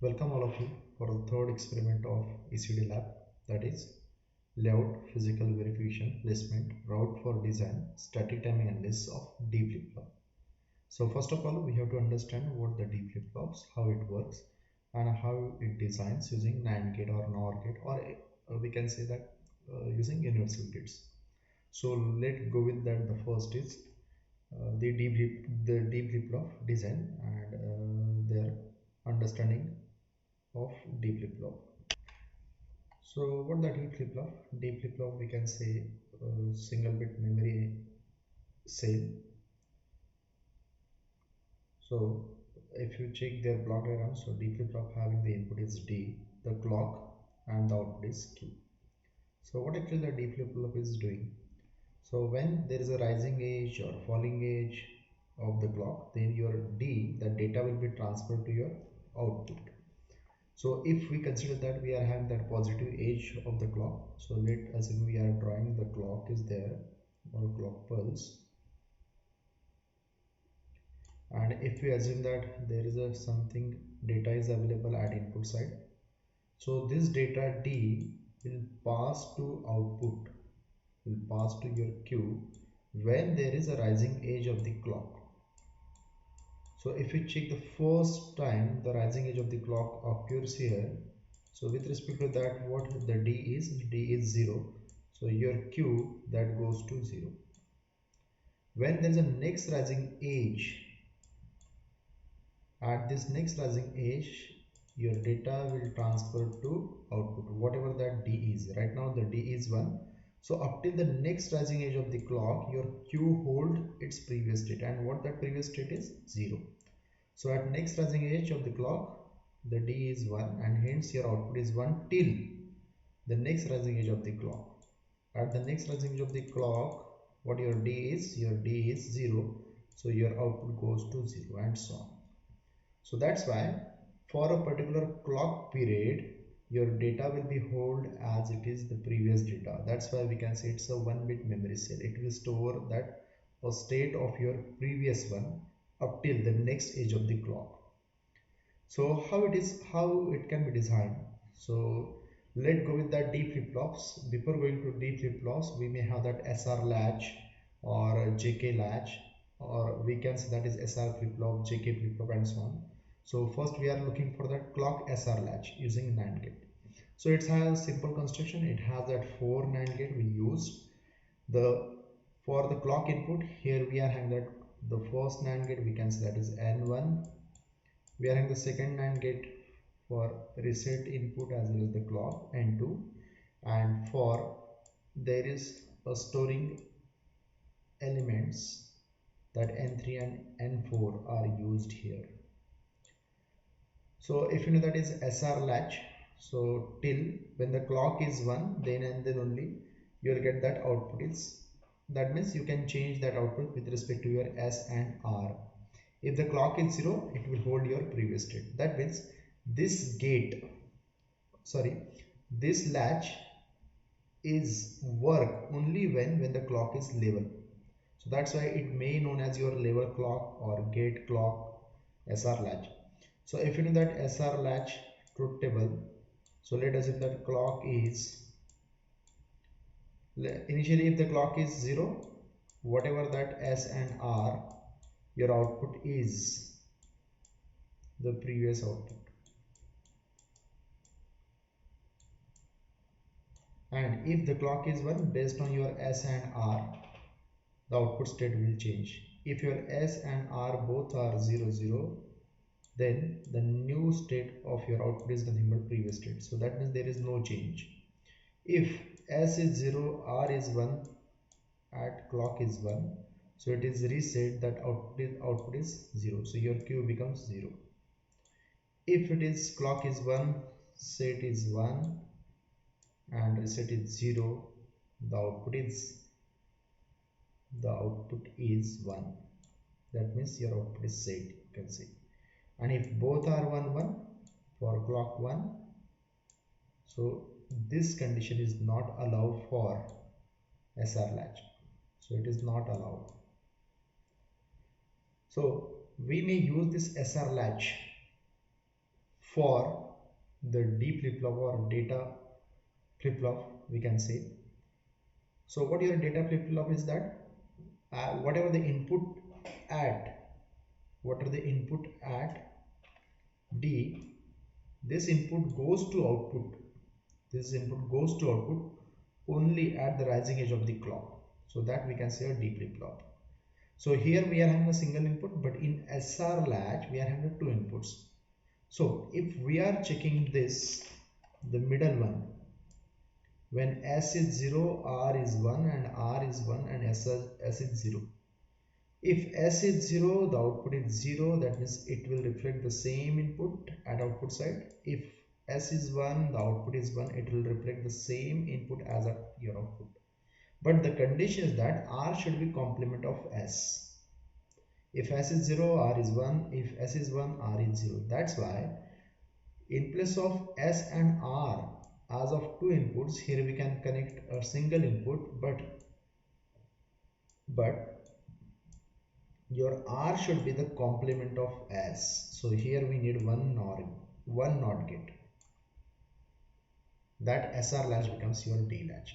Welcome all of you for the third experiment of ECD lab, that is layout, physical verification, placement, route for design, static timing analysis of D flip-flop. So first of all, we have to understand what the D flip-flops, how it works and how it designs using NAND gate or NOR gate, or we can say that using universal gates. So let's go with that. The first is the D flip-flop design and their understanding of D flip-flop. So what the D flip-flop? D flip-flop, we can say single bit memory cell. So if you check their block diagram, so D flip-flop having the input is D, the clock, and the output is Q. So what actually the D flip-flop is doing? So when there is a rising edge or falling edge of the clock, then your D, the data will be transferred to your output. So if we consider that we are having that positive edge of the clock, so let assume we are drawing the clock is there or clock pulse, and if we assume that there is a something data is available at input side, so this data D will pass to output, will pass to your Q when there is a rising edge of the clock. So if you check the first time the rising edge of the clock occurs here, so with respect to that, what the D is 0. So your Q that goes to 0. When there is a next rising edge, at this next rising edge, your data will transfer to output, whatever that D is. Right now the D is 1. So up till the next rising edge of the clock, your Q hold its previous state, and what that previous state is 0. So at next rising edge of the clock, the D is 1 and hence your output is 1 till the next rising edge of the clock. At the next rising edge of the clock, what your D is? Your D is 0. So your output goes to 0 and so on. So that's why for a particular clock period, your data will be held as it is the previous data. That's why we can say it's a 1-bit memory cell. It will store that a state of your previous one up till the next edge of the clock. So how it can be designed? So let's go with that D flip-flops. Before going to D flip-flops, we may have that SR latch or JK latch, or we can say that is SR flip-flop, JK flip-flop, and so on. So first we are looking for that clock SR latch using NAND gate. So it has simple construction. It has that 4 NAND gate we used. For the clock input, here we are having that the first NAND gate, we can say that is N1. We are having the second NAND gate for reset input as well as the clock, N2, and for there is a storing elements that N3 and N4 are used here. So if you know that is SR latch, so till when the clock is 1, then and then only you will get that output is, that means you can change that output with respect to your S and R. If the clock is 0, it will hold your previous state. That means this this latch is work only when the clock is level. So that's why it may known as your level clock or gate clock SR latch. So if you know that SR latch truth table, so let us say that clock is initially, if the clock is 0, whatever that S and R, your output is the previous output. And if the clock is 1, based on your S and R, the output state will change. If your S and R both are 0, 0, then the new state of your output is nothing but previous state. So that means there is no change. If S is 0, R is 1, at clock is 1, so it is reset, that output is 0. So your Q becomes 0. If it is clock is 1, set is 1, and reset is 0, the output is 1. That means your output is set, you can see. And if both are 1 1 for clock 1, so this condition is not allowed for SR latch, so it is not allowed. So we may use this SR latch for the D flip-flop or data flip-flop, we can say. So what your data flip-flop is that whatever the input at D, this input goes to output. This input goes to output only at the rising edge of the clock. So that we can say a D flip-flop. So here we are having a single input, but in SR latch we are having two inputs. So if we are checking this, the middle one, when S is 0, R is 1 and R is 1 and S is 0. If S is 0, the output is 0, that means it will reflect the same input at output side. If S is 1, the output is 1, it will reflect the same input as at your output. But the condition is that R should be complement of S. If S is 0, R is 1. If S is 1, R is 0. That's why in place of S and R as of two inputs, here we can connect a single input, but your R should be the complement of S. So here we need one NOT gate. That SR latch becomes your D latch.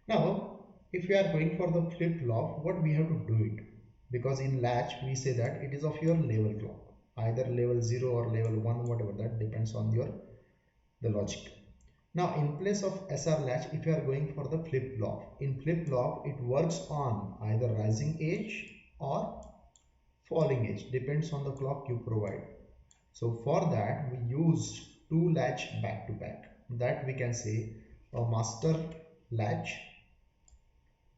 Now, if we are going for the flip-flop, what we have to do it? Because in latch we say that it is of your level clock, either level 0 or level 1, whatever, that depends on the logic. Now in place of SR latch, if you are going for the flip-flop, in flip-flop it works on either rising edge or falling edge, depends on the clock you provide. So for that we use two latch back to back, that we can say a master latch,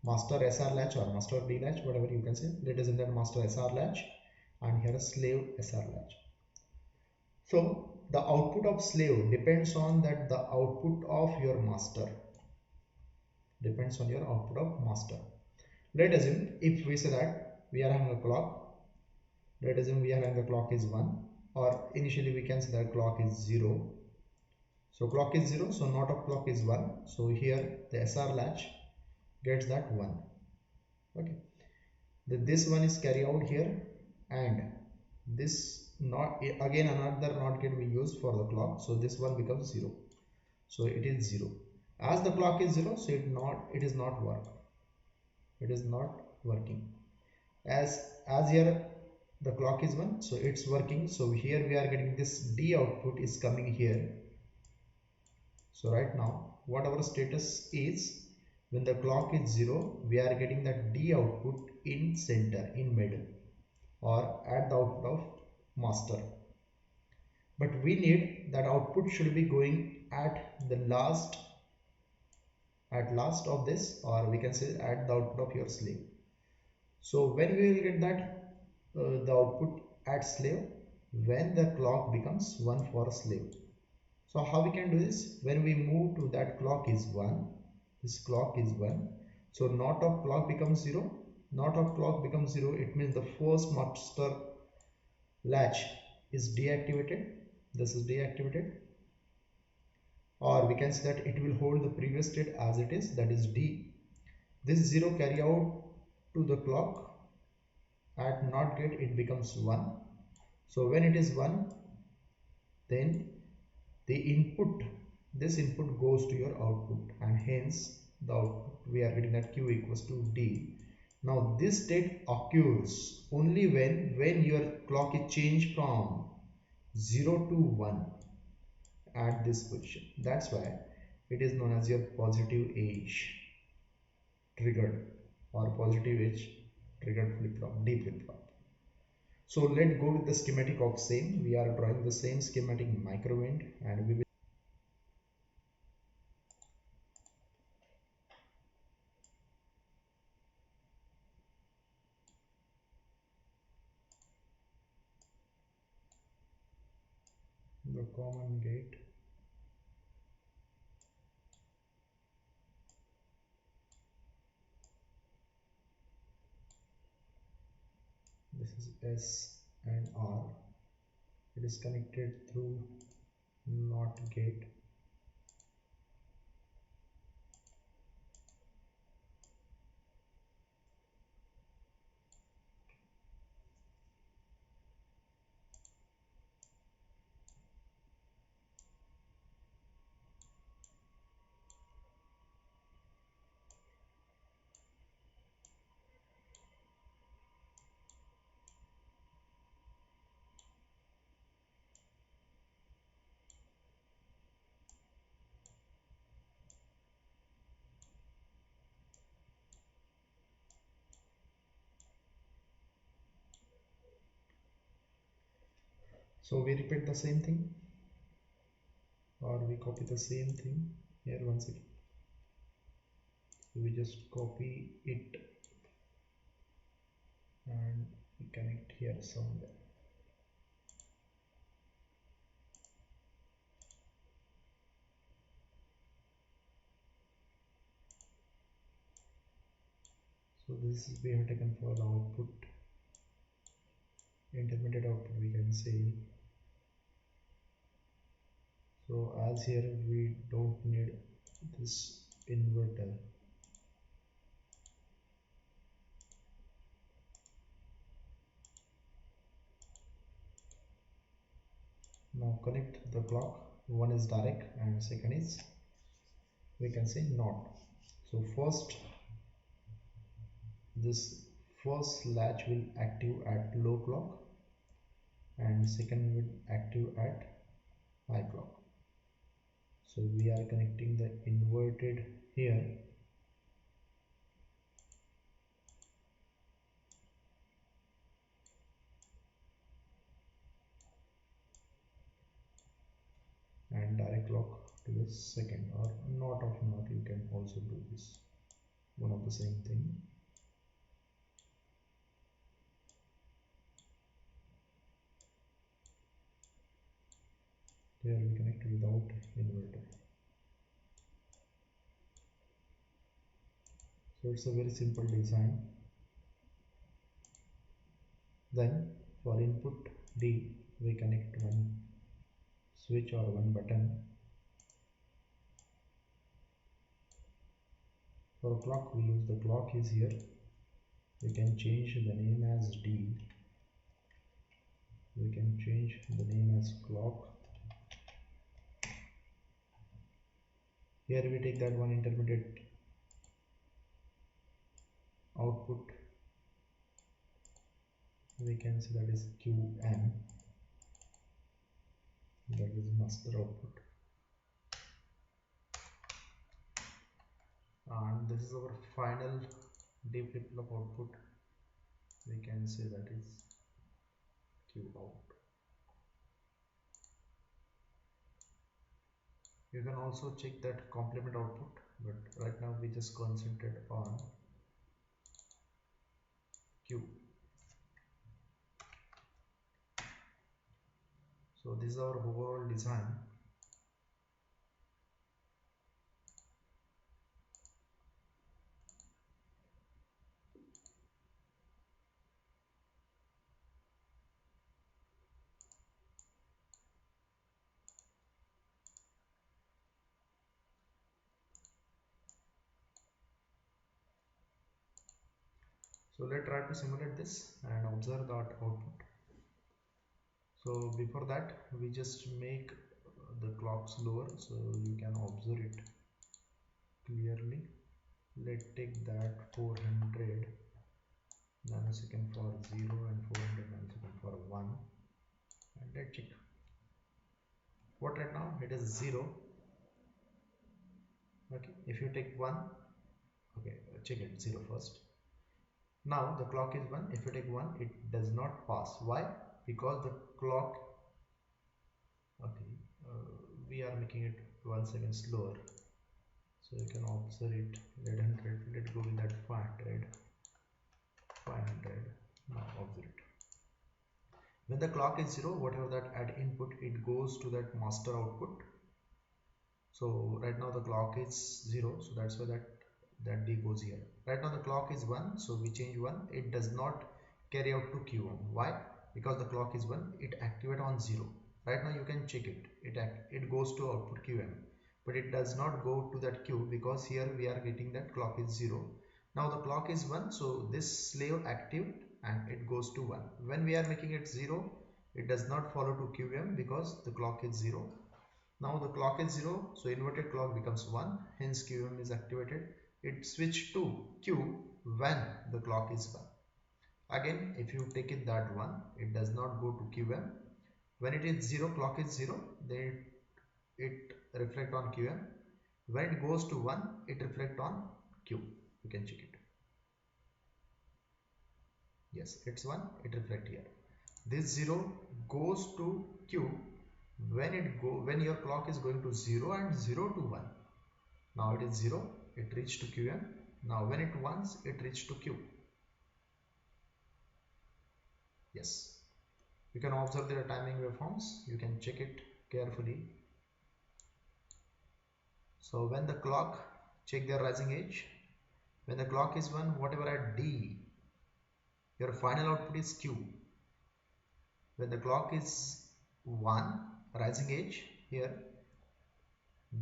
master SR latch or master D latch, whatever you can say. Let us in that master SR latch and here a slave SR latch. So the output of slave depends on that the output of your master, depends on your output of master. Let us assume if we say that we are having a clock, let us assume we are having the clock is 1, or initially we can say that clock is 0. So clock is 0, so not of clock is 1. So here the SR latch gets that 1. Okay. This one is carried out here, and this not again another NOT gate we use for the clock. So this one becomes 0. So it is 0. As the clock is 0, so it is not working. As here the clock is 1, so it's working. So here we are getting this D output is coming here. So right now what our status is, when the clock is 0, we are getting that D output in center, in middle, or at the output of master. But we need that output should be going at the last of this, or we can say at the output of your slave. So when we will get that the output at slave, when the clock becomes 1 for slave. So how we can do this? When we move to that clock is 1, this clock is 1, so not of clock becomes 0, not of clock becomes 0, it means the first master latch is deactivated, this is deactivated, or we can say that it will hold the previous state as it is, that is D. This 0 carry out to the clock, at NOT gate it becomes 1. So when it is 1, then the input, this input goes to your output, and hence the output we are getting that Q equals to D. Now this state occurs only when your clock is changed from 0 to 1 at this position. That's why it is known as your positive edge triggered, or positive edge triggered flip-flop, D flip-flop. So let's go with the schematic of same. We are drawing the same schematic microwind, and we will the common gate. This is S and R. It is connected through NOT gate. So we repeat the same thing, or we copy the same thing here once again. So we just copy it and we connect here somewhere. So this is we have taken for the output, intermediate output we can say. So as here we don't need this inverter. Now connect the clock. One is direct and second is we can say not. So this first latch will active at low clock and second will active at high clock. So we are connecting the inverted here. And direct clock to the second, or not of not, you can also do this, one of the same thing. Here we connect without inverter. So it's a very simple design. Then for input D we connect one switch or one button. For clock we use the clock is here. We can change the name as D. We can change the name as clock. Here we take that one intermediate output. We can say that is QM. That is master output. And this is our final D flip-flop output. We can say that is Q out. You can also check that complement output, but right now we just concentrate on Q. So this is our overall design. So let's try to simulate this and observe that output. So before that we just make the clock slower so you can observe it clearly. Let's take that 400 nanosecond for 0 and 400 nanosecond for 1, and let's check. What right now it is 0. Okay, if you take 1, okay, check it 0 first. Now the clock is 1. If you take 1, it does not pass. Why? Because the clock, okay, we are making it 1 second slower, so you can observe it. Let go with that 500. Now observe it. When the clock is 0, whatever that at input, it goes to that master output. So right now the clock is 0, so that's why that D goes here. Right now the clock is 1, so we change 1. It does not carry out to Q1. Why? Because the clock is 1, it activate on 0. Right now you can check it. It goes to output QM, but it does not go to that Q because here we are getting that clock is 0. Now the clock is 1, so this slave active and it goes to 1. When we are making it 0, it does not follow to QM because the clock is 0. Now the clock is 0, so inverted clock becomes 1, hence QM is activated. It switched to Q when the clock is 1. Again, if you take it that one, it does not go to QM. When it is 0, clock is 0, then it reflect on QM. When it goes to 1, it reflect on Q. You can check it. Yes, it's 1, it reflect here. This 0 goes to Q when your clock is going to 0 and 0 to 1. Now it is 0, it reached to Qn. Now when it 1s, it reached to Q. Yes. You can observe their timing waveforms. You can check it carefully. So when the clock, check their rising edge. When the clock is 1, whatever at D, your final output is Q. When the clock is 1, rising edge, here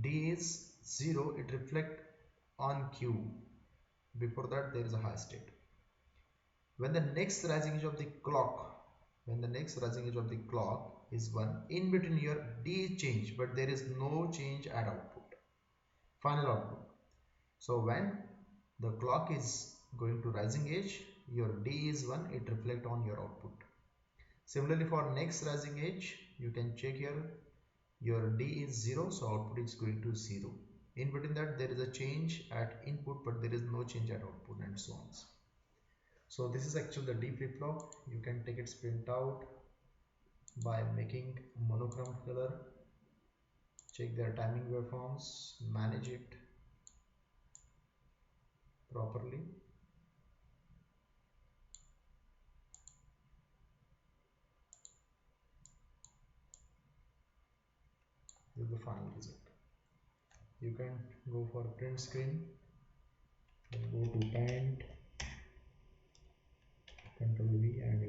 D is 0, it reflect on Q. Before that there is a high state. When the next rising edge of the clock, is 1, in between your D is change, but there is no change at output, final output. So when the clock is going to rising edge, your D is 1, it reflect on your output. Similarly for next rising edge, you can check here, your D is 0, so output is going to 0. In between that there is a change at input, but there is no change at output, and so on. So this is actually the D flip-flop. You can take its print out by making monochrome color, check their timing waveforms, manage it properly. This is the final result. You can go for print screen, then go to paint, control